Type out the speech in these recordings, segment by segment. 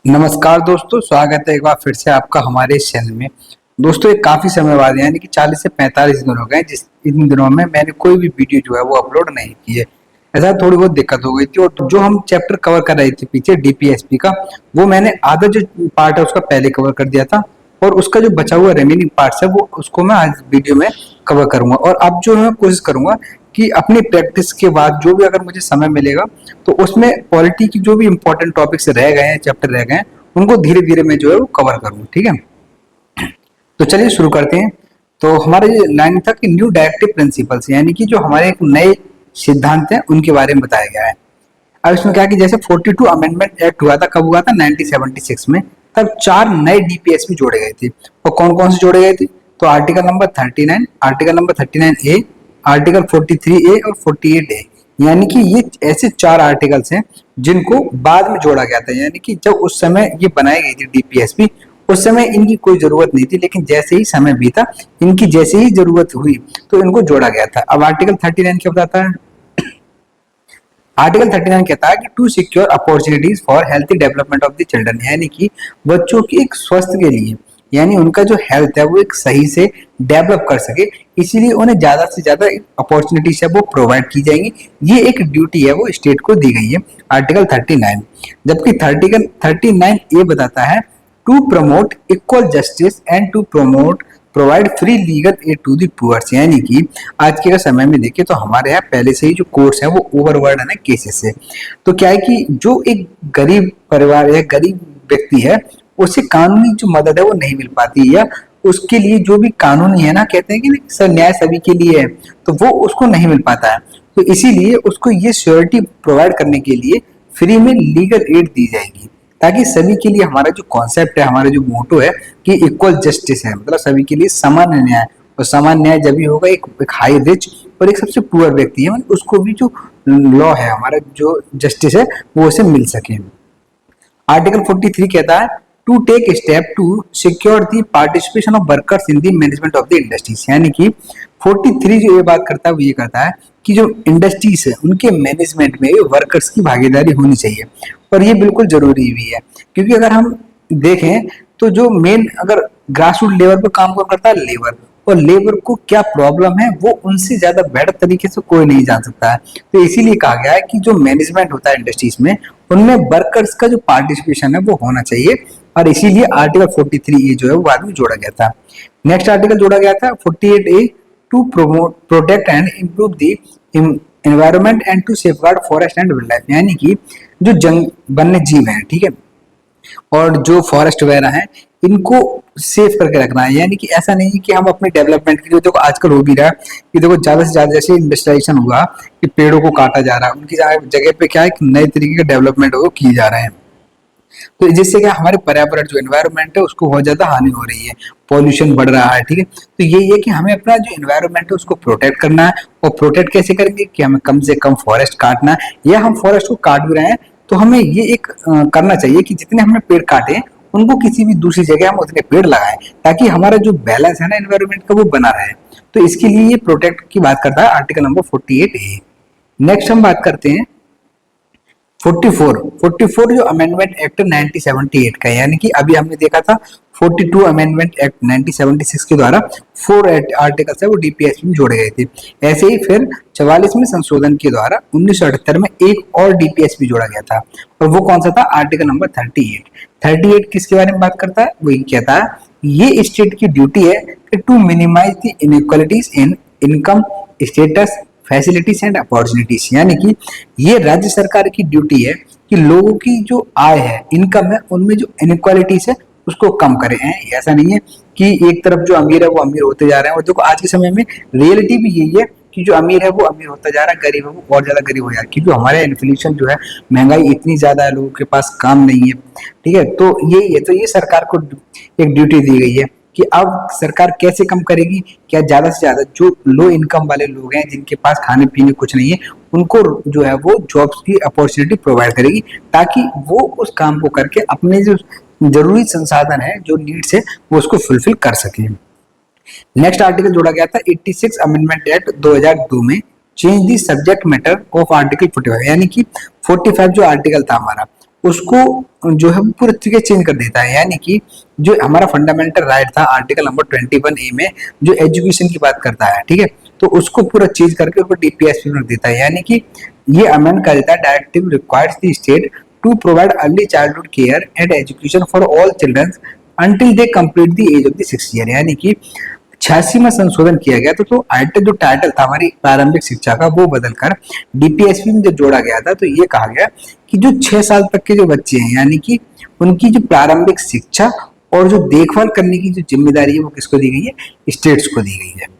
नमस्कार दोस्तों, स्वागत है एक बार फिर से आपका हमारे इस चैनल में। दोस्तों एक काफी समय बाद यानी कि 40 से 45 दिन हो गए जिस इन दिनों में मैंने कोई भी वीडियो जो है वो अपलोड नहीं की है। ऐसा थोड़ी बहुत दिक्कत हो गई थी और जो हम चैप्टर कवर कर रहे थे पीछे डीपीएसपी का, वो मैंने आधा जो पार्ट है उसका पहले कवर कर दिया था और उसका जो बचा हुआ रिमेनिंग पार्ट्स है वो उसको मैं आज वीडियो में कवर करूंगा। और अब जो है कोशिश करूंगा कि अपनी प्रैक्टिस के बाद जो भी अगर मुझे समय मिलेगा तो उसमें पॉलिटी की जो भी इंपॉर्टेंट टॉपिक्स रह गए हैं, चैप्टर रह गए हैं, उनको धीरे धीरे मैं जो है वो कवर करूँ। ठीक है, तो चलिए शुरू करते हैं। तो हमारे लाइन था कि न्यू डायरेक्टिव प्रिंसिपल्स यानी कि जो हमारे एक नए सिद्धांत हैं उनके बारे में बताया गया है। अब इसमें क्या है कि जैसे 42 अमेंडमेंट एक्ट हुआ था, कब हुआ था 1976 में, तब 4 नए डीपीएस भी जोड़े गए थे। और कौन कौन से जोड़े गए थे? तो article number 39, article number 39A, article 43A और 48A। यानी कि ये ऐसे 4 आर्टिकल्स हैं जिनको बाद में जोड़ा गया था। यानी कि जब उस समय ये बनाई गई थी डीपीएसपी, उस समय इनकी कोई जरूरत नहीं थी, लेकिन जैसे ही समय बीता इनकी जैसे ही जरूरत हुई तो इनको जोड़ा गया था। अब आर्टिकल 39 क्या बताता है? आर्टिकल 39 कहता है कि to secure opportunities for healthy development of the children, यानी कि बच्चों की एक स्वास्थ्य के लिए, यानी उनका जो हेल्थ है वो एक सही से डेवलप कर सके, इसीलिए उन्हें ज्यादा से ज्यादा अपॉर्चुनिटीज है वो प्रोवाइड की जाएंगी। ये एक ड्यूटी है वो स्टेट को दी गई है, आर्टिकल 39। जबकि 39 ये बताता है to promote equal justice and to provide free legal aid to the poors, यानी कि आज के समय में देखें तो हमारे यहाँ पहले से ही जो कोर्ट्स है वो ओवरबर्डन है केसेस से। तो क्या है कि जो एक गरीब परिवार या गरीब व्यक्ति है उसे कानूनी जो मदद है वो नहीं मिल पाती, या उसके लिए जो भी कानूनी है ना, कहते हैं कि सर न्याय सभी के लिए है, तो वो उसको नहीं मिल पाता है। तो इसीलिए उसको ये श्योरिटी प्रोवाइड करने के लिए फ्री में लीगल एड दी जाएगी, ताकि सभी के लिए हमारा जो कॉन्सेप्ट है, हमारा जो मोटो है कि इक्वल जस्टिस है, मतलब सभी के लिए समान न्याय। और समान न्याय जब भी होगा एक हाई रिच और एक सबसे पुअर व्यक्ति है उसको भी जो लॉ है, हमारा जो जस्टिस है वो उसे मिल सके। आर्टिकल 43 कहता है to take step to secure the participation of workers in the management of the industries, यानी कि 43 जो ये बात करता है वो ये करता है कि जो इंडस्ट्रीज है उनके मैनेजमेंट में वर्कर्स की भागीदारी होनी चाहिए। और ये बिल्कुल जरूरी भी है, क्योंकि अगर हम देखें तो जो मेन अगर ग्रास रूट लेवल पर काम करता है लेबर, और लेबर को क्या प्रॉब्लम है वो उनसे ज्यादा बेटर तरीके से कोई नहीं जान सकता है। तो इसीलिए कहा गया है कि जो मैनेजमेंट होता है इंडस्ट्रीज में उनमें वर्कर्स का जो पार्टिसिपेशन है वो होना चाहिए, और इसीलिए आर्टिकल 43 जो है वो बाद में जोड़ा गया था। नेक्स्ट आर्टिकल जोड़ा गया था 48A to protect and improve the environment and to safeguard forest and wild life, यानी कि जो जंग वन्य जीव है, ठीक है, और जो फॉरेस्ट वगैरह है इनको सेफ करके रखना है। यानी कि ऐसा नहीं कि हम अपने डेवलपमेंट के लिए, देखो आजकल हो भी रहा है कि देखो ज्यादा से ज्यादा जैसे इंडस्ट्रियलाइजेशन हुआ कि पेड़ों को काटा जा रहा है, उनकी जगह पे क्या है नए तरीके का डेवलपमेंट वो किए जा रहे हैं। तो जिससे क्या हमारे पर्यावरण जो एनवायरनमेंट है उसको बहुत ज्यादा हानि हो रही है, पॉल्यूशन बढ़ रहा है। ठीक है, तो यही है कि हमें अपना जो एनवायरनमेंट है उसको प्रोटेक्ट करना है। और प्रोटेक्ट कैसे करेंगे कि हमें कम से कम फॉरेस्ट काटना है, या हम फॉरेस्ट को काट भी रहे हैं तो हमें ये एक करना चाहिए कि जितने हमने पेड़ काटे उनको किसी भी दूसरी जगह हम उतने पेड़ लगाएं, ताकि हमारा जो बैलेंस है ना एनवायरनमेंट का वो बना रहे। तो इसके लिए ये प्रोटेक्ट की बात करता है आर्टिकल नंबर 48A। नेक्स्ट हम बात करते हैं 44 जो अमेंडमेंट एक्ट 1978 का है, यानी कि अभी हमने देखा था 42 अमेंडमेंट एक्ट 1976 के द्वारा 4 आर्टिकल्स है वो डीपीएस में जोड़े गए थे। ऐसे ही फिर 44 में संशोधन के द्वारा 1978 में एक और डीपीएस भी जोड़ा गया था, और वो कौन सा था? आर्टिकल नंबर 38 किसके बारे में बात करता है? वो कहता है ये स्टेट की ड्यूटी है कि to minimise the inequalities in income, status, facilities and opportunities, यानी कि ये राज्य सरकार की ड्यूटी है कि लोगों की जो आय है, इनकम है, उनमें जो इनइक्वालिटीज है उसको कम करें। ऐसा नहीं है कि एक तरफ जो अमीर है वो अमीर होते जा रहे हैं, और देखो आज के समय में रियलिटी भी यही है कि जो अमीर है वो अमीर होता जा रहा है, गरीब है वो और ज्यादा गरीब हो जा रहा है, क्योंकि हमारे इन्फ्लेशन जो है, महंगाई इतनी ज्यादा है, लोगों के पास काम नहीं है। ठीक है, तो यही है, तो ये सरकार को एक ड्यूटी दी गई है कि अब सरकार कैसे कम करेगी, क्या ज्यादा से ज्यादा जो लो इनकम वाले लोग हैं जिनके पास खाने पीने कुछ नहीं है उनको जो है वो जॉब्स की अपॉर्चुनिटी प्रोवाइड करेगी, ताकि वो उस काम को करके अपने जो जरूरी संसाधन है, जो नीड्स है, वो उसको फुलफिल कर सके। नेक्स्ट आर्टिकल जोड़ा गया था 86 अमेंडमेंट एक्ट 2002 में, change the subject matter of article 45, यानी कि 45 जो आर्टिकल था हमारा उसको जो है पूरे तरीके चेंज कर देता है। यानी कि जो हमारा फंडामेंटल राइट था आर्टिकल नंबर 21A में जो एजुकेशन की बात करता है, ठीक है, तो उसको पूरा चेंज करके उसको डीपीएसपी में रख देता है। यानी कि ये अमेंड कर देता है, directive requires the state to provide early childhood care and education for all children until they complete the age of the 6 year. यानी कि 86 में संशोधन किया गया, तो जो टाइटल था हमारी प्रारंभिक शिक्षा का वो बदलकर डीपीएसपी में जो जोड़ा गया था, तो ये कहा गया कि जो 6 साल तक के जो बच्चे हैं, यानी कि उनकी जो प्रारंभिक शिक्षा और जो देखभाल करने की जो जिम्मेदारी है वो किसको दी गई है, स्टेट्स को दी गई है।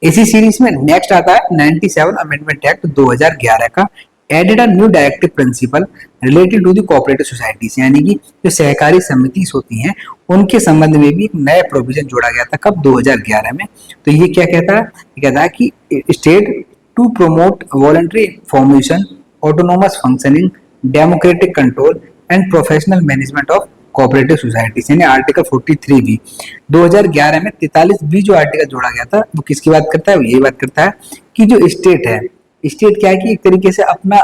इसी सीरीज में नेक्स्ट आता है 97 अमेंडमेंट एक्ट 2011 का, added a new directive principle related to the cooperative societies. यानी कि जो सहकारी समिति होती हैं उनके संबंध में भी एक नया प्रोविजन जोड़ा गया था, कब, 2011 में। तो ये क्या कहता है, ये कहता है कि state to promote voluntary formation, autonomous functioning, democratic control and professional management of cooperative societies. यानी आर्टिकल 43 भी 2011 में 43 भी जो आर्टिकल जोड़ा गया था वो किसकी बात करता है, ये बात करता है कि जो स्टेट है, स्टेट क्या है कि एक तरीके से अपना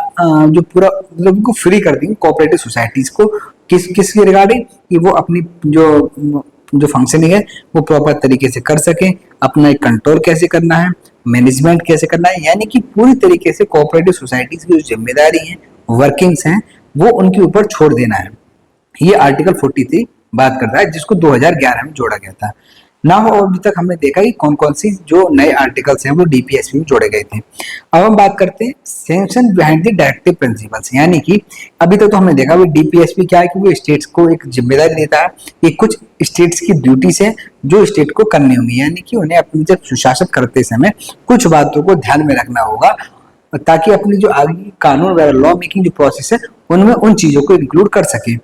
जो पूरा मतलब उनको फ्री कर देंगे कोऑपरेटिव सोसाइटीज को, किसके रिगार्डिंग, कि वो अपनी जो फंक्शनिंग है वो प्रॉपर तरीके से कर सके, अपना एक कंट्रोल कैसे करना है, मैनेजमेंट कैसे करना है। यानी कि पूरी तरीके से कोऑपरेटिव सोसाइटीज की जो जिम्मेदारी है, वर्किंग्स हैं, वो उनके ऊपर छोड़ देना है। ये आर्टिकल 43 बात करता है, जिसको 2011 में जोड़ा गया था ना। हो अभी तक हमने देखा कि कौन कौन सी जो नए आर्टिकल्स हैं वो डीपीएसपी में जोड़े गए थे। अब हम बात करते हैं sanction behind the directive principles. यानी कि अभी तक तो हमने देखा वो डीपीएसपी क्या है कि वो स्टेट्स को एक जिम्मेदारी देता है कि कुछ स्टेट्स की ड्यूटीज है जो स्टेट को करनी होंगी। यानी कि उन्हें अपनी जब सुशासन करते समय कुछ बातों को ध्यान में रखना होगा, ताकि अपनी जो आगे कानून वगैरह लॉ मेकिंग जो प्रोसेस है उनमें उन चीजों को इंक्लूड कर सके।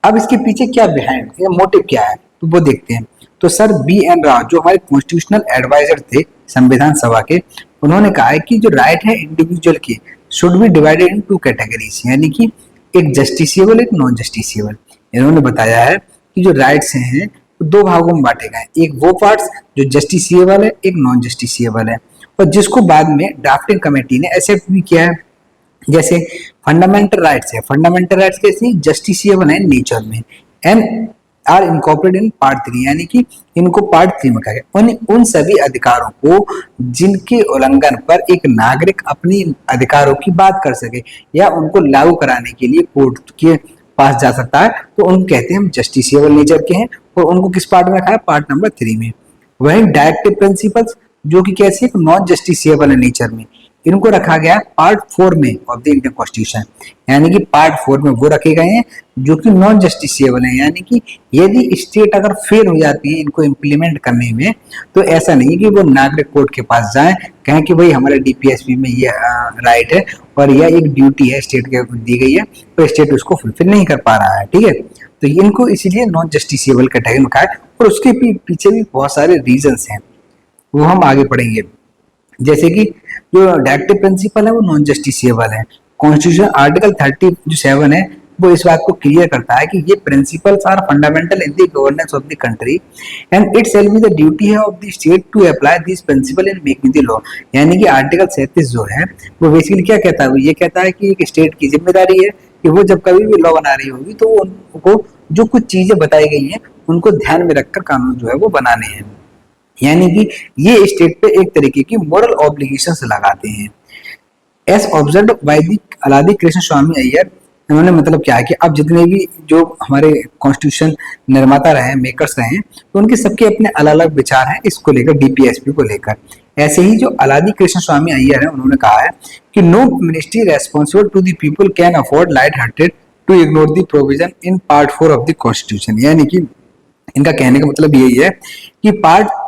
अब इसके पीछे क्या बिहाइंड या मोटिव क्या है, तो वो देखते हैं। तो सर BN राव जो हमारे कॉन्स्टिट्यूशनल एडवाइजर थे संविधान सभा के, उन्होंने कहा है कि जो राइट है इंडिविजुअल के should be divided in 2 categories. यानी कि एक जस्टिसिएबल, एक नॉन जस्टिसिएबल। इन्होंने बताया है कि जो राइट्स हैं वो 2 भागों में बांटे गए, एक वो पार्ट्स जो जस्टिसिएबल है, एक नॉन जस्टिसिएबल है, और जिसको बाद में ड्राफ्टिंग कमेटी ने एक्सेप्ट भी किया है। जैसे फंडामेंटल राइट्स है, फंडामेंटल राइट्स कैसे जस्टिसिएबल है नेचर में, and are incorporated in part 3। यानी कि इनको पार्ट 3 में कहा गया उन सभी अधिकारों को जिनके उल्लंघन पर एक नागरिक अपनी अधिकारों की बात कर सके या उनको लागू कराने के लिए कोर्ट के पास जा सकता है, तो उनको कहते हैं हम जस्टिसिएबल नेचर के हैं, और उनको किस पार्ट में रखा है, पार्ट नंबर 3 में। वहीं डायरेक्टिव प्रिंसिपल्स जो कि कैसे नॉन जस्टिसिएबल है नेचर में, इनको रखा गया पार्ट 4 में ऑफ द इंडियन कॉन्स्टिट्यूशन। यानी कि पार्ट 4 में वो रखे गए हैं जो कि नॉन जस्टिसिएबल है। यानी कि यदि स्टेट अगर फेल हो जाती है इनको इम्प्लीमेंट करने में, तो ऐसा नहीं कि वो नागरिक कोर्ट के पास जाएं, कहें कि भाई हमारे डीपीएसपी में ये राइट है और यह एक ड्यूटी है स्टेट के दी गई है, तो स्टेट उसको फुलफिल नहीं कर पा रहा है, ठीक है। तो इनको इसीलिए नॉन जस्टिसिएबल कैटेगरी में रखा है, और उसके पीछे भी बहुत सारे रीजंस हैं, वो हम आगे पढ़ेंगे। जैसे कि जो डायरेक्टिव प्रिंसिपल है वो नॉन जस्टिसिएबल है। कॉन्स्टिट्यूशन आर्टिकल 37 है वो इस बात को क्लियर करता है कि ये principles are fundamental in the governance of the country and it shall be the duty है of the state to apply this principle in making the law. यानी कि आर्टिकल 37 जो है वो बेसिकली क्या कहता है, वो ये कहता है कि एक स्टेट की जिम्मेदारी है कि वो जब कभी भी लॉ बना रही होगी तो उनको जो कुछ चीजें बताई गई हैं उनको ध्यान में रखकर कानून जो है वो बनाने हैं। यानी कि ये स्टेट पे एक तरीके की मॉरल ऑब्लिगेशंस लगाते हैं। S observe by the अलादी Krishna स्वामी अय्यर, इन्होंने मतलब क्या है कि अब जितने भी जो हमारे कॉन्स्टिट्यूशन निर्माता रहे, मेकर्स रहे, तो उनके सबके अपने अलग अलग विचार हैं इसको लेकर, डीपीएसपी को लेकर। ऐसे ही जो अलादी कृष्ण स्वामी अय्यर है उन्होंने कहा है कि no ministry responsible to the people can afford light hearted to ignore the provision in part 4 of the constitution. यानी कि इनका कहने का मतलब यही है कि पार्ट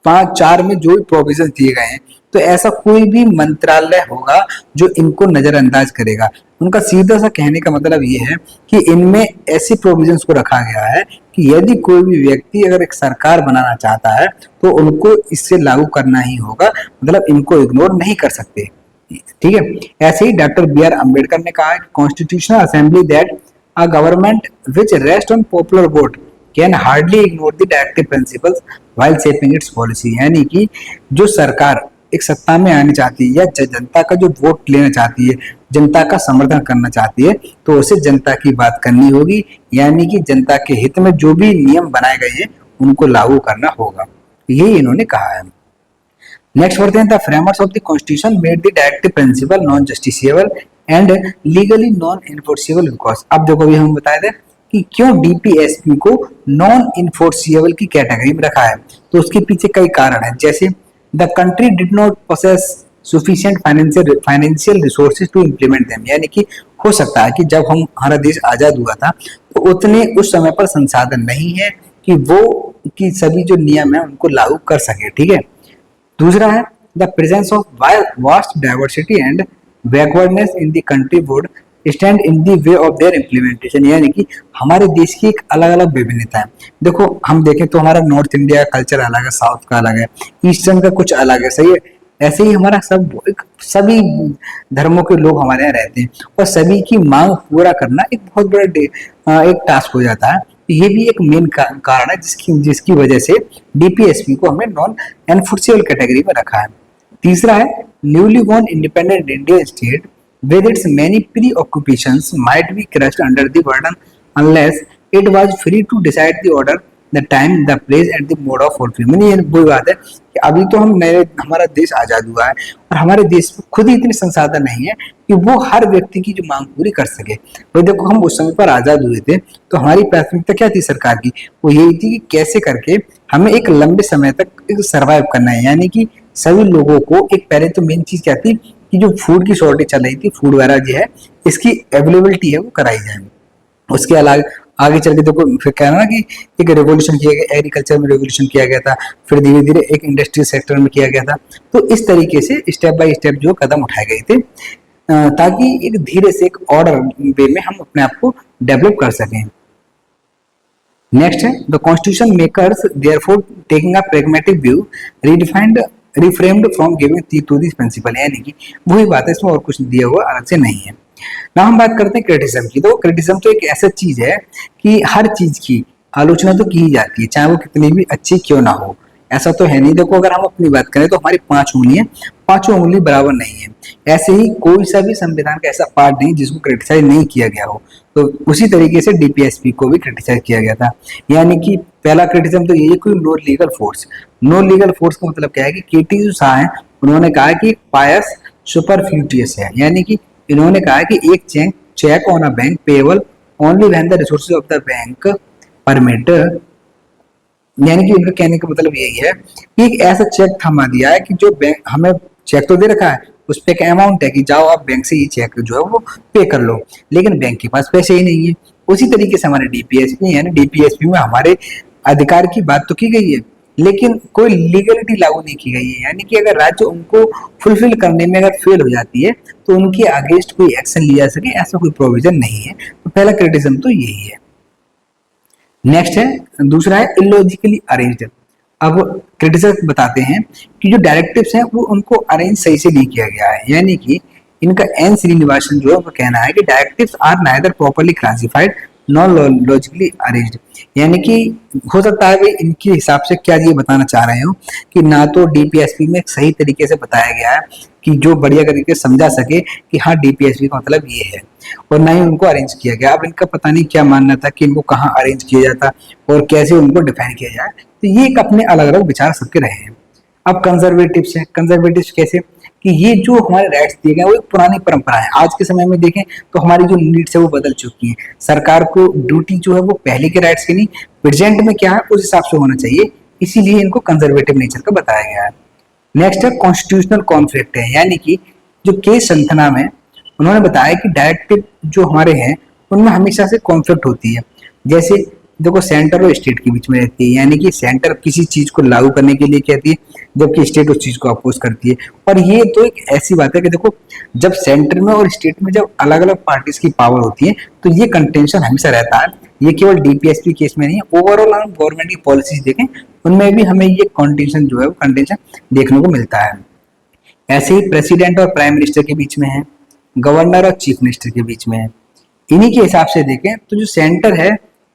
5-4 में जो भी प्रोविजन दिए गए हैं, तो ऐसा कोई भी मंत्रालय होगा जो इनको नजरअंदाज करेगा। उनका सीधा सा कहने का मतलब ये है कि इनमें ऐसे प्रोविजंस को रखा गया है कि यदि कोई भी व्यक्ति अगर एक सरकार बनाना चाहता है तो उनको इससे लागू करना ही होगा, मतलब इनको इग्नोर नहीं कर सकते, ठीक है। ऐसे ही डॉक्टर BR अम्बेडकर ने कहा है कि constitutional assembly that a government which rest on popular vote can hardly ignore the directive principles while shaping it's policy. यानी कि जो सरकार एक सत्ता में आनी चाहती है या जनता का जो वोट लेना चाहती है, जनता का समर्थन करना चाहती है, तो उसे जनता की बात करनी होगी, यानी कि जनता के हित में जो भी नियम बनाए गए हैं उनको लागू करना होगा, यही इन्होंने कहा है। नेक्स्ट बढ़ते हैं, the framers of the constitution made the directive principal non justiciable and legally non enforceable because. अब देखो भी हम बताए थे कि क्यों डीपीएसपी को नॉन इन्फोर्सिबल की कैटेगरी में रखा है, तो उसके पीछे कई कारण है। जैसे the country did not possess sufficient financial resources to implement them, यानी कि हो सकता है कि जब हमारा देश आजाद हुआ था तो उतने उस समय पर संसाधन नहीं है कि वो कि सभी जो नियम है उनको लागू कर सके, ठीक है। दूसरा है the presence of vast diversity and backwardness in the country would stand in the way of their implementation, यानी कि हमारे देश की एक अलग अलग विभिन्नता है। देखो हम देखें तो हमारा नॉर्थ इंडिया का कल्चर अलग है, साउथ का अलग है, ईस्टर्न का कुछ अलग है, सही है। ऐसे ही हमारा सभी धर्मों के लोग हमारे यहाँ रहते हैं और सभी की मांग पूरा करना एक बहुत बड़ा एक टास्क हो जाता है। ये भी एक मेन कारण है जिसकी वजह से डीपीएसपी को हमने नॉन एनफोर्सेबल कैटेगरी में रखा है। तीसरा है newly born independent Indian state with its many preoccupations might be crushed under the burden unless it was free to decide the order, the time, the place and the mode of fulfillment। ये वही बात है कि अभी तो हमारा देश आजाद हुआ है और हमारे देश में खुद ही इतने संसाधन नहीं है कि वो हर व्यक्ति की जो मांग पूरी कर सके। भाई देखो हम उस समय पर आजाद हुए थे तो हमारी प्राथमिकता क्या थी सरकार की, वो यही थी कि कैसे करके हमें एक लंबे समय तक सर्वाइव करना है, यानी कि सभी लोगों को एक पहले तो मेन चीज क्या थी कि जो फूड की शॉर्टेज चल रही थी, फूड वगैरह जो है इसकी अवेलेबिलिटी है वो कराई जाए। उसके अलावा आगे चल के देखो फिर कहना ना कि एक रेवोल्यूशन किया गया, एग्रीकल्चर में रेवोल्यूशन किया गया था, फिर धीरे धीरे एक इंडस्ट्रियल सेक्टर में किया गया था। तो इस तरीके से स्टेप बाय स्टेप जो कदम उठाए गए थे ताकि एक धीरे से एक ऑर्डर वे में हम अपने आप को डेवलप कर सकें। नेक्स्ट है the constitution makers therefore taking a pragmatic view redefined reframed from giving to this principle, यानी कि वही बात है, इसमें और कुछ दिया हुआ अलग से नहीं है ना। हम बात करते हैं क्रिटिसिज्म की, तो क्रिटिसिज्म तो एक ऐसा चीज है कि हर चीज की आलोचना तो की ही जाती है, चाहे वो कितनी भी अच्छी क्यों ना हो। ऐसा तो है नहीं, देखो अगर हम अपनी बात करें तो हमारी 5 उंगलियां, पांचों उंगली बराबर नहीं है। ऐसे ही कोई सा भी संविधान का ऐसा पार्ट नहीं जिसको क्रिटिसाइज नहीं किया गया हो, तो उसी तरीके से डीपीएसपी को भी क्रिटिसाइज किया गया था। यानी कि पहला क्रिटिसिज्म तो यही कोई no legal force. No legal force का मतलब क्या है कि केटी जो शाह है उन्होंने कहा कि पायस सुपरफ्यूटियस है, यानी कि इन्होंने कहा कि एक cheque on a bank payable only when the resources of the bank permit, यानी कि उनका कहने का मतलब यही है कि एक ऐसा चेक थमा दिया है कि जो बैंक हमें चेक तो दे रखा है, उस पे एक अमाउंट है कि जाओ आप बैंक से ये चेक जो है वो पे कर लो, लेकिन बैंक के पास पैसे ही नहीं है। उसी तरीके से हमारे डीपीएसपी है ना, डीपीएसपी में हमारे अधिकार की बात तो की गई है लेकिन कोई लीगलिटी लागू नहीं की गई है, यानी कि अगर राज्य उनको फुलफिल करने में अगर फेल हो जाती है तो उनके अगेंस्ट कोई एक्शन लिया जा सके ऐसा कोई प्रोविजन नहीं है। तो पहला क्रिटिसिज्म तो यही है। नेक्स्ट है दूसरा है इलॉजिकली अरेंज्ड। अब क्रिटिसिज्म बताते हैं कि जो डायरेक्टिव्स हैं वो उनको अरेंज सही से नहीं किया गया है, यानी कि इनका एन श्रीनिवासन जो है वो कहना है कि directives are neither properly classified nor logically arranged, यानी कि हो सकता है भाई इनके हिसाब से क्या ये बताना चाह रहे हो कि ना तो डीपीएसपी में सही तरीके से बताया गया है कि जो बढ़िया तरीके से समझा सके कि हाँ डीपीएसपी का मतलब ये है, और ना ही उनको अरेंज किया गया। अब इनका पता नहीं क्या मानना था कि इनको कहाँ अरेंज किया जाता और कैसे उनको डिफाइन किया जाए, तो ये एक अपने अलग अलग विचार सबके रहे हैं। अब कंजर्वेटिव्स हैं, कंजर्वेटिव्स कैसे कि ये जो हमारे राइट्स दिए गए वो एक पुरानी परंपरा है। आज के समय में देखें तो हमारी जो नीड्स है वो बदल चुकी है, सरकार को ड्यूटी जो है वो पहले के राइट्स की नहीं प्रेजेंट में क्या है उस हिसाब से होना चाहिए, इसीलिए इनको कंजर्वेटिव नेचर का बताया गया है। नेक्स्ट है कॉन्स्टिट्यूशनल कॉन्फ्लिक्ट है, यानी कि जो केस संथना में उन्होंने बताया कि डायरेक्टिव जो हमारे हैं उनमें हमेशा से कॉन्फ्लिक्ट होती है। जैसे देखो सेंटर और स्टेट के बीच में रहती है, यानी कि सेंटर किसी चीज को लागू करने के लिए कहती है जबकि स्टेट उस चीज को अपोज करती है। और ये तो एक ऐसी बात है कि देखो जब सेंटर में और स्टेट में जब अलग अलग पार्टीज की पावर होती है तो ये कंटेंशन हमेशा रहता है। ये केवल डीपीएसपी केस में नहीं है, ओवरऑल हम गवर्नमेंट की पॉलिसीज देखें उनमें भी हमें ये कंटेंशन जो है वो कंटेंशन देखने को मिलता है। ऐसे ही प्रेसिडेंट और प्राइम मिनिस्टर के बीच में है, गवर्नर और चीफ मिनिस्टर के बीच में है। इन्हीं के हिसाब से देखें तो जो सेंटर है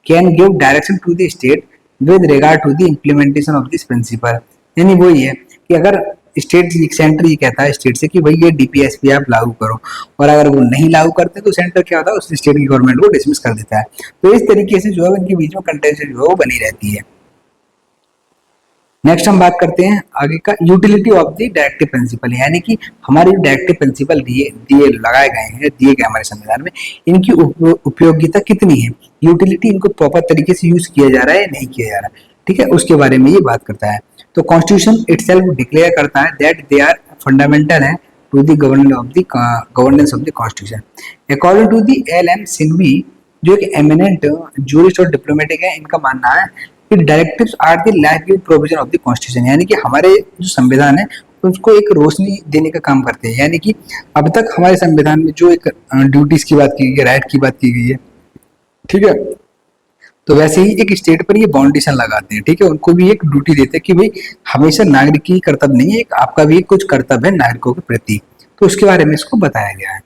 can give direction to the state with regard to the implementation of this principle, यानी वो ये है कि अगर स्टेट सेंटर ये कहता है स्टेट से कि भाई ये डीपीएसपी आप लागू करो, और अगर वो नहीं लागू करते तो सेंटर क्या होता है, उस स्टेट की गवर्नमेंट को डिसमिस कर देता है। तो इस तरीके से जो है उनके बीच में कंटेंशन जो है वो बनी रहती है। नेक्स्ट हम बात करते हैं आगे का utility of the directive principal, यानी कि हमारे जो डायरेक्टिव प्रिंसिपल दिए लगाए गए हैं, दिए गए हमारे संविधान में, इनकी उपयोगिता कितनी है, यूटिलिटी, इनको प्रॉपर तरीके से यूज किया जा रहा है या नहीं किया जा रहा है, ठीक है, उसके बारे में ये बात करता है। तो कॉन्स्टिट्यूशन इटसेल्फ डिक्लेयर करता है दैट दे आर फंडामेंटल है to the governance of the constitution. According to the L M. Singhvi, जो एक एमिनेंट जूरिस्ट और डिप्लोमेटिक है, इनका मानना है कि directives are the life giving provision of the constitution, यानी कि हमारे जो संविधान है उसको एक रोशनी देने का काम करते हैं। यानी कि अब तक हमारे संविधान में जो एक ड्यूटीज की बात की गई है, राइट की बात की गई है, ठीक है, तो वैसे ही एक स्टेट पर ये बाउंडेशन लगाते हैं, ठीक है, उनको भी एक ड्यूटी देते हैं कि भाई हमेशा नागरिक की कर्तव्य नहीं है, एक आपका भी कुछ कर्तव्य है नागरिकों के प्रति, तो उसके बारे में इसको बताया गया है।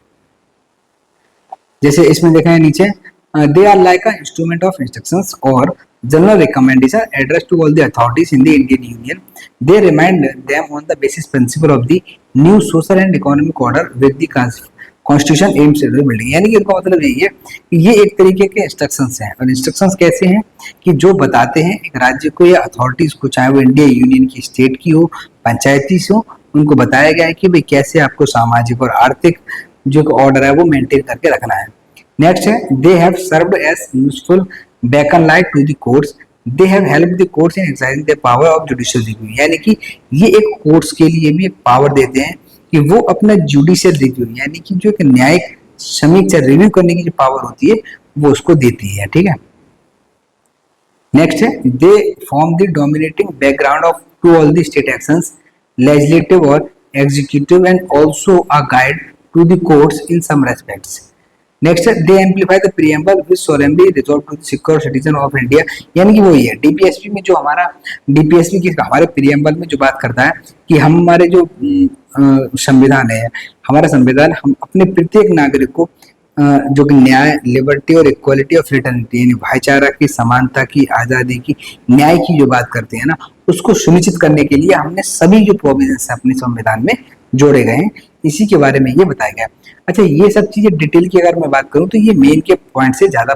जैसे इसमें देखा है नीचे, they are like a instrument of instructions और general recommendation addressed to all the authorities in the Indian Union. They remind them on the basic principle of the new social and economic order with the constitution aims at building. यानी कि इनका मतलब यही है कि ये एक तरीके के इंस्ट्रक्शंस हैं, और इंस्ट्रक्शंस कैसे हैं कि जो बताते हैं एक राज्य को या अथॉरिटीज को, चाहे वो इंडिया यूनियन की स्टेट की हो, पंचायती से हो, उनको बताया गया है कि भाई कैसे आपको सामाजिक और आर्थिक जो ऑर्डर है वो मेंटेन करके रखना है। नेक्स्ट है, they have served as useful beacon light to the courts, they have helped the courts in exercising their power of judicial review, यानी कि ये एक कोर्ट्स के लिए भी एक पावर देते हैं कि वो अपना जुडिशियल रिव्यू, यानी कि जो एक न्यायिक समीक्षा रिव्यू करने की जो पावर होती है वो उसको देती है, ठीक है। नेक्स्ट है, they form the dominating background of to all the state actions, legislative और executive, and also a guide to the courts in some respects. Next है, they amplify the preamble which solemnly resolve to the secure citizen of India, यानी कि वो ही है DPSP में जो हमारा DPSP की हमारे प्रीएम्बल में जो बात करता है कि हमारे जो संविधान है, हमारा संविधान हम अपने प्रत्येक नागरिक को जो कि न्याय, लिबर्टी और इक्वालिटी और फ्रेटर्निटी, यानी भाईचारा की, समानता की, आजादी की, न्याय की जो बात करते हैं ना, उसको सुनिश्चित करने के लिए हमने सभी जो प्रोविजंस अपने संविधान में जोड़े गए हैं, इसी के बारे में ये बताया गया। अच्छा, ये सब चीजें डिटेल की अगर मैं बात करूं तो ये मेन के पॉइंट से ज्यादा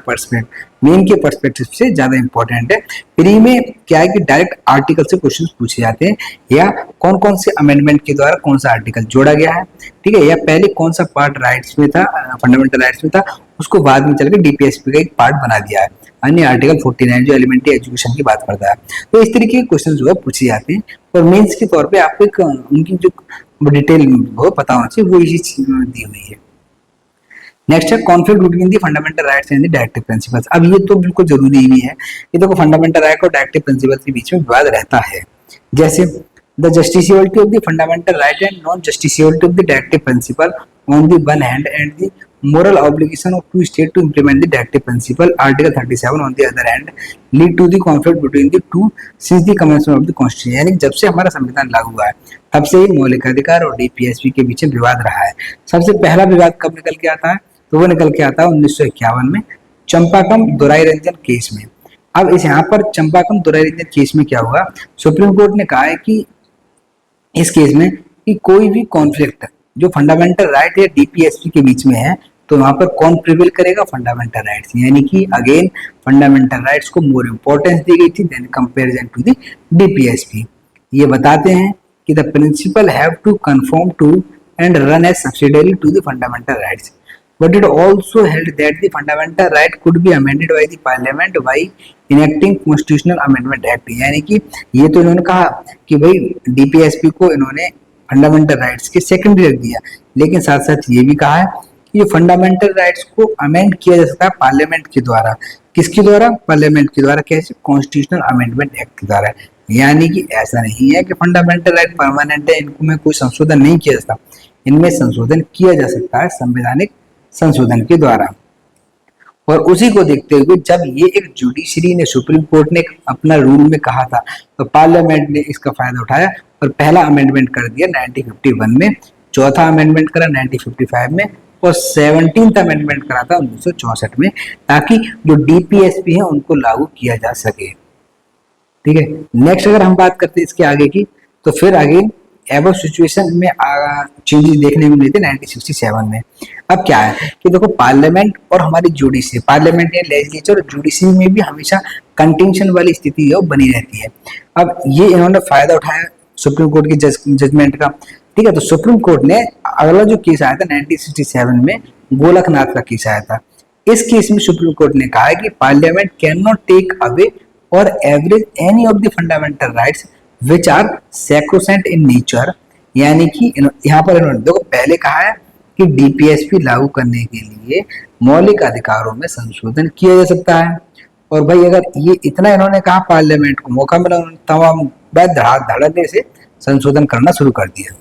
मेन के पर्सपेक्टिव से ज्यादा इंपॉर्टेंट है। प्री में क्या है कि डायरेक्ट आर्टिकल से क्वेश्चन पूछे जाते हैं, या कौन कौन से अमेंडमेंट के द्वारा कौन सा आर्टिकल जोड़ा गया है, ठीक है, या पहले कौन सा पार्ट राइट्स में था, फंडामेंटल राइट्स में था, उसको बाद में चलकर डीपीएसपी का एक पार्ट बना दिया है, अन्य आर्टिकल 49 जो एलिमेंट्री एजुकेशन की बात करता है। तो इस तरीके के क्वेश्चन जो है पूछे जाते हैं, और मेंस के तौर पे आपको एक उनकी जो डिटेल वो पता होना चाहिए, वो इसी चीज में दी हुई है। नेक्स्ट है, conflict between the fundamental rights and the directive principles. अब ये तो बिल्कुल जरूरी ही है, ये देखो फंडामेंटल राइट और डायरेक्टिव प्रिंसिपल्स के बीच में विवाद रहता है। जैसे the justiciability of the fundamental right and non justiciability of the directive principle on the one hand, and the moral obligation of two states to implement the directive principle, article 37 on the other hand, lead to the conflict between the two since the commencement of the constitution। यानी जब से हमारा संविधान लागू हुआ है तब से ही मौलिक अधिकार और डीपीएसपी के बीच विवाद रहा है। सबसे पहला विवाद कब निकल के आता है, तो वो निकल के आता है 1951 में चंपाकम दोराई रंजन केस में। अब इस यहाँ पर चंपाकम दोराई रंजन केस में क्या हुआ, सुप्रीम कोर्ट ने कहा है कि इस केस में कि कोई भी कॉन्फ्लिक्ट जो फंडामेंटल राइट या डीपीएसपी के बीच में है, तो वहां पर कौन प्रिवेल करेगा, फंडामेंटल राइट्स, यानी कि अगेन फंडामेंटल राइट्स को मोर इंपॉर्टेंस दी गई थी then comparison to the DPSP. ये बताते हैं कि the principle have to conform to and run as subsidiary to the fundamental rights, but it also held that the fundamental right could be amended by the parliament by enacting constitutional amendment act. यानी कि ये तो इन्होंने कहा कि भाई DPSP को इन्होंने फंडामेंटल राइट्स के सेकेंडरी रख दिया, लेकिन साथ साथ ये भी कहा है कि ये फंडामेंटल राइट्स को अमेंड किया जा सकता है पार्लियामेंट के द्वारा। किसके द्वारा, पार्लियामेंट के द्वारा, कैसे, कॉन्स्टिट्यूशनल अमेंडमेंट एक्ट के द्वारा। यानी कि ऐसा नहीं है कि फंडामेंटल राइट परमानेंट है, इनको में कोई संशोधन नहीं किया जा सकता, इनमें संशोधन किया जा सकता है संवैधानिक संशोधन के द्वारा। और उसी को देखते हुए जब ये एक जुडिशरी ने, सुप्रीम कोर्ट ने अपना रूल में कहा था, तो पार्लियामेंट ने इसका फायदा उठाया और पहला अमेंडमेंट कर दिया 1951 में, चौथा अमेंडमेंट करा 1955 में, और 17th अमेंडमेंट करा था 1964 में, ताकि जो डीपीएसपी है उनको लागू किया जा सके। ठीक है, नेक्स्ट अगर हम बात करते हैं इसके आगे की, तो फिर आगे एबव सिचुएशन में चेंजेस देखने को मिले थे 1967 में। अब क्या है कि देखो पार्लियामेंट और हमारी जुडिशरी, पार्लियामेंट या लेजिस्लेचर और जुडिशरी में भी हमेशा कंटेंशन वाली स्थिति है वो बनी रहती है। अब ये इन्होंने फायदा उठाया सुप्रीम कोर्ट की जजमेंट का, ठीक है। तो सुप्रीम कोर्ट ने अगला जो केस आया था 1967 में, गोलकनाथ का केस आया था। इस केस में सुप्रीम कोर्ट ने कहा है कि parliament can not take away और abridge any of the fundamental rights which are sacrosanct in nature. यानी कि यहाँ पर इन्होंने देखो पहले कहा है कि डीपीएसपी लागू करने के लिए मौलिक अधिकारों में संशोधन किया जा सकता है। और भाई अगर ये इतना इन्होंने कहा, पार्लियामेंट को मौका मिला, तमाम धड़ल्ले से संशोधन करना शुरू कर दिया।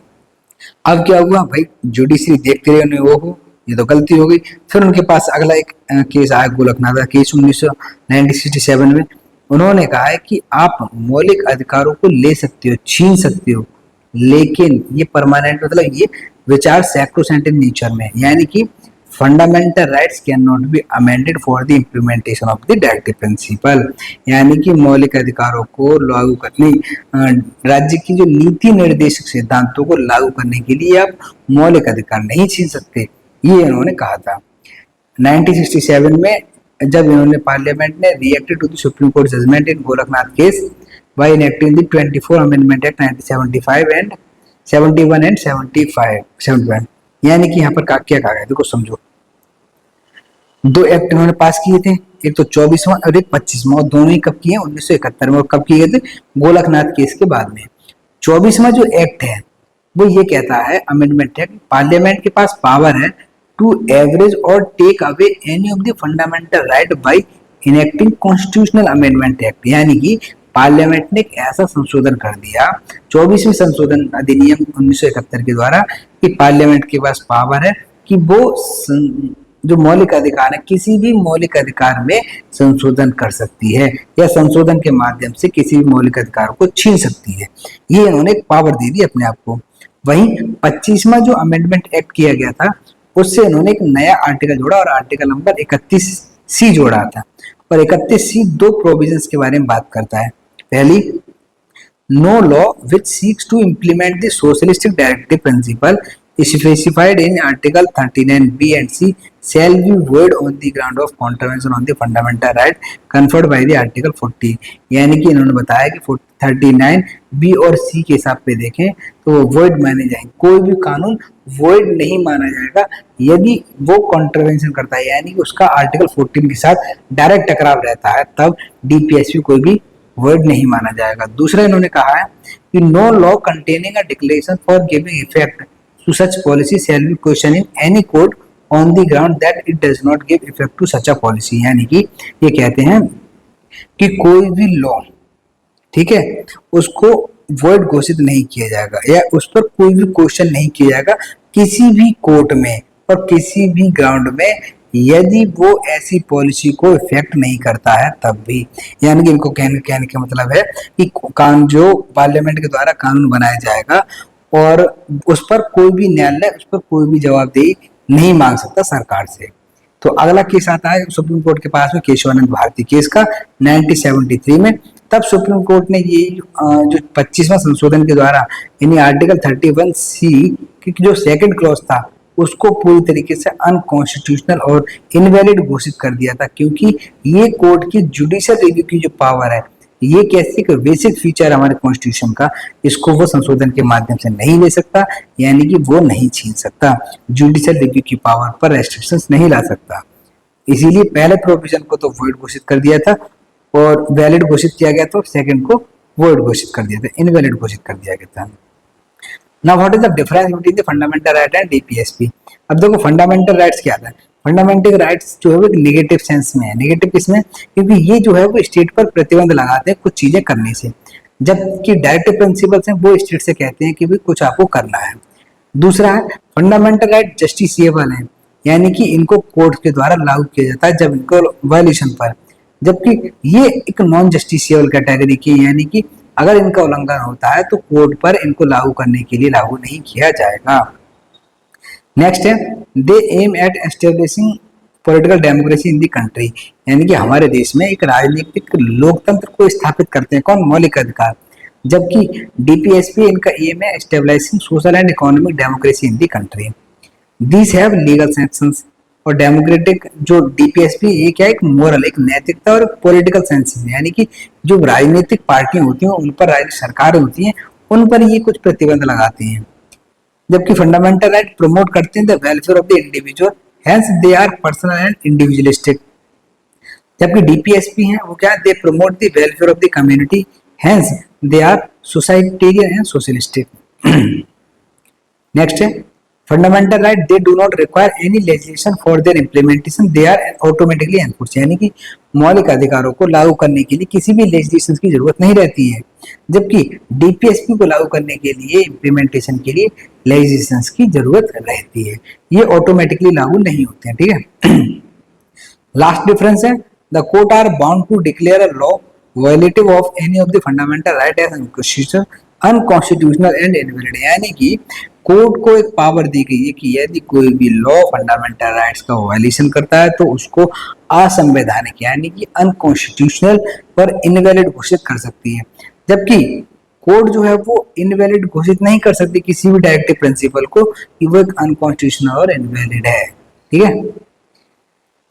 अब क्या हुआ भाई, जुडिशरी देखते रहे उन्हें, वो ये तो गलती हो गई। फिर उनके पास अगला एक केस आया, गोलकनाथ का केस 1967 में। उन्होंने कहा है कि आप मौलिक अधिकारों को ले सकते हो, छीन सकते हो, लेकिन ये परमानेंट मतलब ये विचार सैक्रोसेंट इन नेचर में, यानी कि fundamental rights can not be amended for the implementation of the directive principal. यानी कि मौलिक अधिकारों को लागू करने, राज्य की जो नीति निर्देशक सिद्धांतों को लागू करने के लिए आप मौलिक अधिकार नहीं छीन सकते, ये इन्होंने कहा था 1967 में। जब इन्होंने पार्लियामेंट ने reacted to the Supreme Court judgement in Golaknath case by enacting the 24 amendment act 1975 and 71 and 75। यानी कि यहाँ पर क्या कहा गया, देखो समझो, दो एक्ट इन्होंने पास किए थे, एक तो 24वां और एक 25वां, और दोनों ही कब किए, 1971 में। और कब किए गए थे, गोलकनाथ केस के बाद में। 24वां जो एक्ट है वो ये कहता है, अमेंडमेंट एक्ट, पार्लियामेंट के पास पावर है टू एवरेज और take away any of the fundamental right by enacting constitutional amendment act. यानी कि पार्लियामेंट ने एक ऐसा संशोधन कर दिया 24वें संशोधन अधिनियम 1971 के द्वारा कि पार्लियामेंट के पास पावर है कि वो जो मौलिक अधिकार है, किसी भी मौलिक अधिकार में संशोधन कर सकती है या संशोधन के माध्यम से किसी भी मौलिक अधिकार को छीन सकती है। ये इन्होंने एक पावर दे दी अपने आप को। वहीं 25वां जो अमेंडमेंट एक्ट किया गया था, उससे इन्होंने एक नया आर्टिकल जोड़ा और आर्टिकल नंबर 31C जोड़ा था। और 31C दो प्रोविजंस के बारे में बात करता है। पहली, no law which seeks to implement the socialistic directive principle specified in Article 39B and C shall be void on the ground of contravention on the fundamental right conferred by the Article 40। यानी कि इन्होंने बताया कि 39B और C के हिसाब पे देखें तो वो void माने जाएंगे। कोई भी कानून void नहीं माना जाएगा यदि वो कॉन्ट्रवेंशन करता है, यानी कि उसका आर्टिकल 14 के साथ डायरेक्ट टकराव रहता है, तब डीपीएसपी कोई भी void नहीं माना जाएगा। दूसरा इन्होंने कहा है कि no law containing a declaration for giving effect to such policy shall be questioned in any court on the ground that it does not give effect to such a policy। यानी कि ये कहते हैं कि कोई भी लॉ, ठीक है, उसको void घोषित नहीं किया जाएगा या उस पर कोई भी क्वेश्चन नहीं किया जाएगा किसी भी कोर्ट में और किसी भी ग्राउंड में, यदि वो ऐसी पॉलिसी को इफेक्ट नहीं करता है तब भी। यानी कि इनको कहने का मतलब है कि कानून जो पार्लियामेंट के द्वारा कानून बनाया जाएगा और उस पर कोई भी न्यायालय उस पर कोई भी जवाबदेही नहीं मांग सकता सरकार से। तो अगला केस आता है सुप्रीम कोर्ट के पास में, केशवानंद भारती केस का 1973 में। तब सुप्रीम कोर्ट ने ये जो 25वां संशोधन के द्वारा यानी आर्टिकल 31C की जो सेकंड क्लॉज था उसको पूरी तरीके से अनकॉन्स्टिट्यूशनल और इनवैलिड घोषित कर दिया था, क्योंकि ये कोर्ट की जुडिशियल रिव्यू की जो पावर है, ये कैसे एक बेसिक फीचर हमारे कॉन्स्टिट्यूशन का, इसको वो संशोधन के माध्यम से नहीं ले सकता, यानी कि वो नहीं छीन सकता, जुडिशियल रिव्यू की पावर पर रेस्ट्रिक्शंस नहीं ला सकता। इसीलिए पहले प्रोविजन को तो वॉइड घोषित कर दिया था और वैलिड घोषित किया गया, तो सेकंड को वॉइड घोषित कर दिया था, इनवैलिड घोषित कर दिया गया था। Now what is the difference between the fundamental right and DPSP. अब देखो फंडामेंटल राइट्स क्या था। फंडामेंटल राइट्स जो है वो नेगेटिव सेंस में है। नेगेटिव किसमें, क्योंकि ये जो है वो स्टेट पर प्रतिबंध लगाते हैं कुछ चीजें करने से, जबकि डायरेक्टिव प्रिंसिपल्स हैं वो स्टेट से कहते हैं कि भाई कुछ आपको करना है। दूसरा है फंडामेंटल राइट जस्टिसिएबल है, यानी कि इनको कोर्ट के द्वारा लागू किया जाता है जब इनको वायलेशन पर, जबकि ये एक नॉन जस्टिसिएबल कैटेगरी की, यानी कि अगर इनका उल्लंघन होता है तो कोर्ट पर इनको लागू करने के लिए लागू नहीं किया जाएगा। नेक्स्ट है they aim at establishing political democracy in the country, यानी कि हमारे देश में एक राजनीतिक लोकतंत्र को स्थापित करते हैं। कौन, मौलिक अधिकार। जबकि डीपीएसपी इनका एम है stabilising social and economic democracy in the country. These have legal sanctions. और डेमोक्रेटिक जो डीपीएसपी ये क्या है, एक मोरल, एक नैतिकता और पॉलिटिकल सेंस है, यानी कि जो राजनीतिक पार्टियां होती हैं उन पर, राज्य सरकारें होती हैं उन पर ये कुछ प्रतिबंध लगाती हैं। जबकि फंडामेंटल राइट प्रमोट करते हैं the welfare of the individual, hence they are personal and individualistic. जबकि डीपीएसपी है वो क्या, they promote the welfare of the community, hence they are societarian and socialistic. Next है fundamental right they do not require any legislation for their implementation, they are automatically enforce, यानी कि मौलिक अधिकारों को लागू करने के लिए किसी भी लेजिस्लेशन की जरूरत नहीं रहती है। जबकि डीपीएसपी को लागू करने के लिए, इम्प्लीमेंटेशन के लिए लेजिस्लेशन की जरूरत रहती है, ये ऑटोमेटिकली लागू नहीं होते हैं। ठीक है। लास्ट डिफरेंस है the court are bound to declare a law violative of any of the fundamental right as unconstitutional and invalid, यानी कि कोर्ट को एक पावर दी गई है कि यदि कोई भी लॉ फंडामेंटल राइट्स का वायलेशन करता है तो उसको असंवैधानिक यानी कि अनकॉन्स्टिट्यूशनल और इनवैलिड घोषित कर सकती है। जबकि कोर्ट जो है वो इनवैलिड घोषित नहीं कर सकती किसी भी डायरेक्टिव प्रिंसिपल को कि वो एक अनकॉन्स्टिट्यूशनल और इनवैलिड है। ठीक है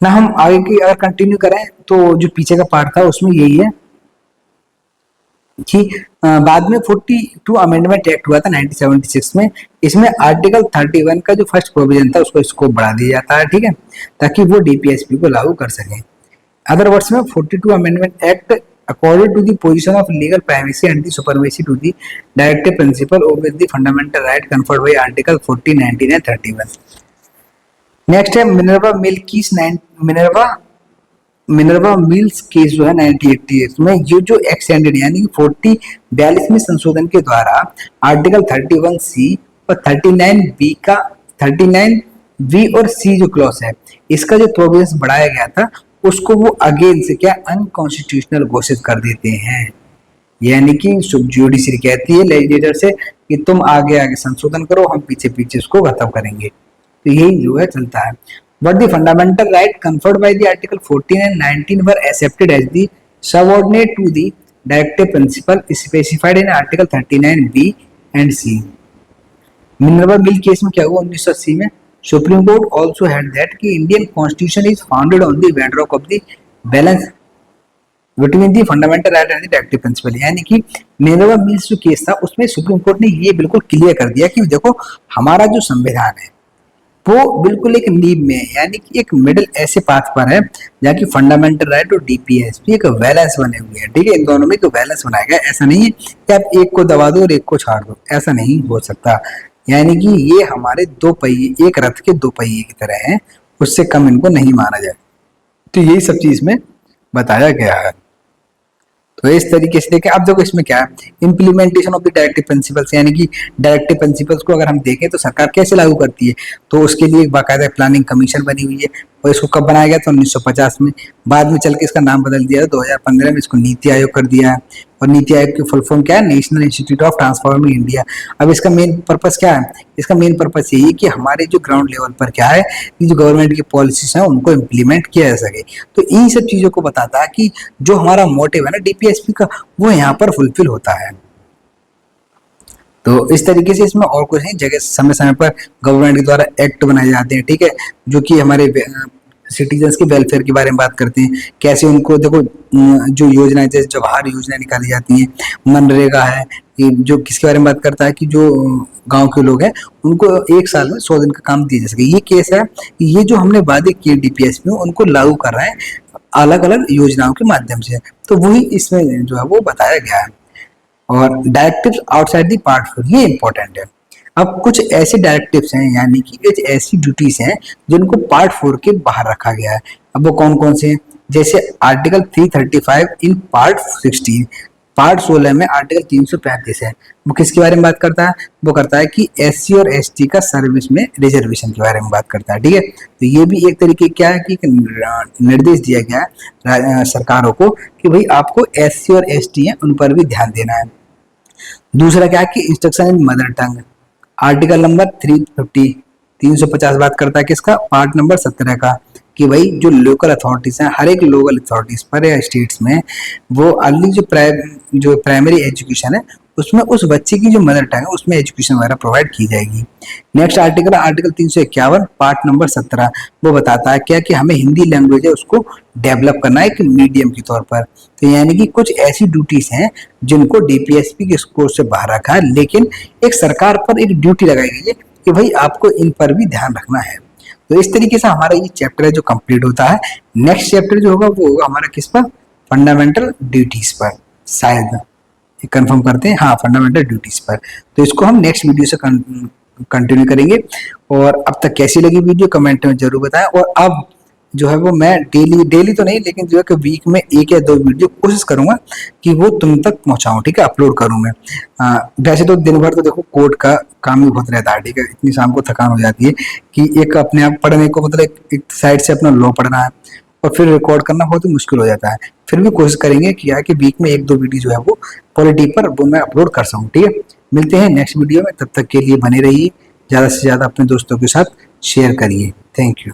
ना। हम आगे की अगर कंटिन्यू करें तो जो पीछे का पार्ट था उसमें यही है कि बाद में 42 अमेंडमेंट एक्ट हुआ था 1976 में। इसमें आर्टिकल 31 का जो फर्स्ट प्रोविजन था उसको स्कोप बढ़ा दिया जाता है, ठीक है, ताकि वो डीपीएसपी को लागू कर सके। अदर वर्ड्स में 42 amendment act according to the position of legal primacy and the supremacy to the directive principle of the fundamental right conferred by article 40, 19 and 31। Next है मिनर्वा मिल्स केस जो है 1988 में, ये जो एक्सटेंडेड यानी कि 42वें संशोधन के द्वारा आर्टिकल 31C और 39B और C जो क्लॉज है इसका जो प्रोविजन बढ़ाया गया था उसको वो अगेन से क्या अनकॉन्स्टिट्यूशनल घोषित कर देते हैं। यानी कि जुडिशरी कहती है लेजिस्लेटर से कि तुम आगे आगे संशोधन करो, हम पीछे पीछे उसको खत्म करेंगे। तो यही जो है चलता है। But the fundamental right conferred by the Article 14 and 19 were accepted as the subordinate to the directive principle specified in Article 39B and C. Minerva mill case में क्या हुआ 1980 में, supreme court also held that कि Indian Constitution is founded on the bedrock of the balance between the fundamental right and the directive principle। यानी कि Minerva mills जो case था उसमें सुप्रीम कोर्ट ने ये बिल्कुल क्लियर कर दिया कि देखो हमारा जो संविधान है वो बिल्कुल एक नींव में है, यानी कि एक मिडिल ऐसे पाथ पर है जहाँ की फंडामेंटल राइट और डीपीएसपी एक बैलेंस बने हुए हैं। ठीक है, इन दोनों में तो बैलेंस बनाया गया। ऐसा नहीं है कि आप एक को दबा दो और एक को छाड़ दो, ऐसा नहीं हो सकता। यानी कि ये हमारे दो पहिए, एक रथ के दो पहिए की तरह हैं, उससे कम इनको नहीं माना जाए। तो यही सब चीज में बताया गया है। तो इस तरीके से देखें। अब देखो इसमें क्या है, implementation of the directive principles, यानी कि डायरेक्टिव प्रिंसिपल्स को अगर हम देखें तो सरकार कैसे लागू करती है, तो उसके लिए एक बाकायदा प्लानिंग कमीशन बनी हुई है। और इसको कब बनाया गया था 1950 में, बाद में चल के इसका नाम बदल दिया 2015 में, इसको नीति आयोग कर दिया है। और नीति आयोग की फुल फॉर्म क्या है, national institute of transforming India. अब इसका मेन पर्पस क्या है, इसका मेन पर्पस यही है कि हमारे जो ग्राउंड लेवल पर क्या है कि जो गवर्नमेंट की पॉलिसीज हैं उनको इम्प्लीमेंट किया जा सके। तो इन सब चीजों को बताता है कि जो हमारा मोटिव है ना डीपीएसपी का वो यहाँ पर फुलफिल होता है। तो इस तरीके से इसमें और कुछ नहीं, जगह समय समय पर गवर्नमेंट के द्वारा एक्ट बनाए जाते हैं, ठीक है, जो कि हमारे सिटीजन्स के वेलफेयर के बारे में बात करते हैं। कैसे उनको देखो जो योजनाएं जैसे जवाहर योजना निकाली जाती हैं, मनरेगा है, ये जो किसके बारे में बात करता है कि जो गांव के लोग हैं उनको 1 साल में 100 दिन का काम दिया जा सके। ये केस है कि ये जो हमने वादे किए डीपीएसपी में उनको लागू कर रहे हैं अलग अलग योजनाओं के माध्यम से। तो वही इसमें जो है वो बताया गया है। और डायरेक्टिव्स आउटसाइड द पार्ट 4 ये इंपॉर्टेंट है। अब कुछ ऐसे डायरेक्टिव्स हैं यानी कि कुछ ऐसी ड्यूटीज हैं जिनको पार्ट 4 के बाहर रखा गया है। अब वो कौन कौन से हैं, जैसे आर्टिकल 335 इन पार्ट 16, पार्ट 16 में आर्टिकल 335 है, वो किसके बारे में बात करता है, वो करता है कि एससी और एसटी का सर्विस में रिजर्वेशन के बारे में बात करता है। ठीक है, तो ये भी एक तरीके क्या है कि निर्देश दिया गया है सरकारों को कि भाई आपको एससी और एसटी है उन पर भी ध्यान देना है। दूसरा क्या है कि इंस्ट्रक्शन इन मदर टंग, आर्टिकल नंबर 350 बात करता है किसका, पार्ट नंबर 17 का, कि भाई जो लोकल अथॉरिटीज हैं हर एक लोकल अथॉरिटीज पर या स्टेट्स में वो अर्ली जो प्राइमरी एजुकेशन है उसमें उस बच्चे की जो मदर टंग है उसमें एजुकेशन वगैरह प्रोवाइड की जाएगी। Next article article 351 part number 17, वो बताता है क्या कि हमें हिंदी लैंग्वेज है उसको डेवलप करना है एक मीडियम के तौर पर। तो यानी कि कुछ ऐसी ड्यूटीज हैं जिनको डीपीएसपी के स्कोर से बाहर रखा है, लेकिन एक सरकार पर एक ड्यूटी लगाई गई है कि भाई आपको इन पर भी ध्यान रखना है। तो इस तरीके से हमारा ये चैप्टर है जो कंप्लीट होता है। नेक्स्ट चैप्टर जो होगा वो होगा हमारा किस पर, फंडामेंटल ड्यूटीज पर, शायद कंफर्म करते हैं, हाँ फंडामेंटल ड्यूटीज पर। तो इसको हम नेक्स्ट वीडियो से कंटिन्यू करेंगे। और अब तक कैसी लगी वीडियो कमेंट में जरूर बताएं। और अब जो है वो मैं डेली तो नहीं, लेकिन जो है कि वीक में 1 या 2 वीडियो कोशिश करूंगा कि वो तुम तक पहुंचाऊं, ठीक है, अपलोड करूं मैं। वैसे तो दिन भर तो देखो कोर्ट का काम ही बहुत रहता है, ठीक है, इतनी शाम को थकान हो जाती है कि एक अपने आप पढ़ने को मतलब एक साइड से अपना लॉ पढ़ना है और फिर रिकॉर्ड करना बहुत ही मुश्किल हो जाता है। फिर भी कोशिश करेंगे कि यार कि वीक में 1-2 वीडियो जो है वो पॉलिटी पर वो मैं अपलोड कर सकूं, ठीक है। मिलते हैं नेक्स्ट वीडियो में, तब तक के लिए बने रहिए, ज़्यादा से ज़्यादा अपने दोस्तों के साथ शेयर करिए। Thank you.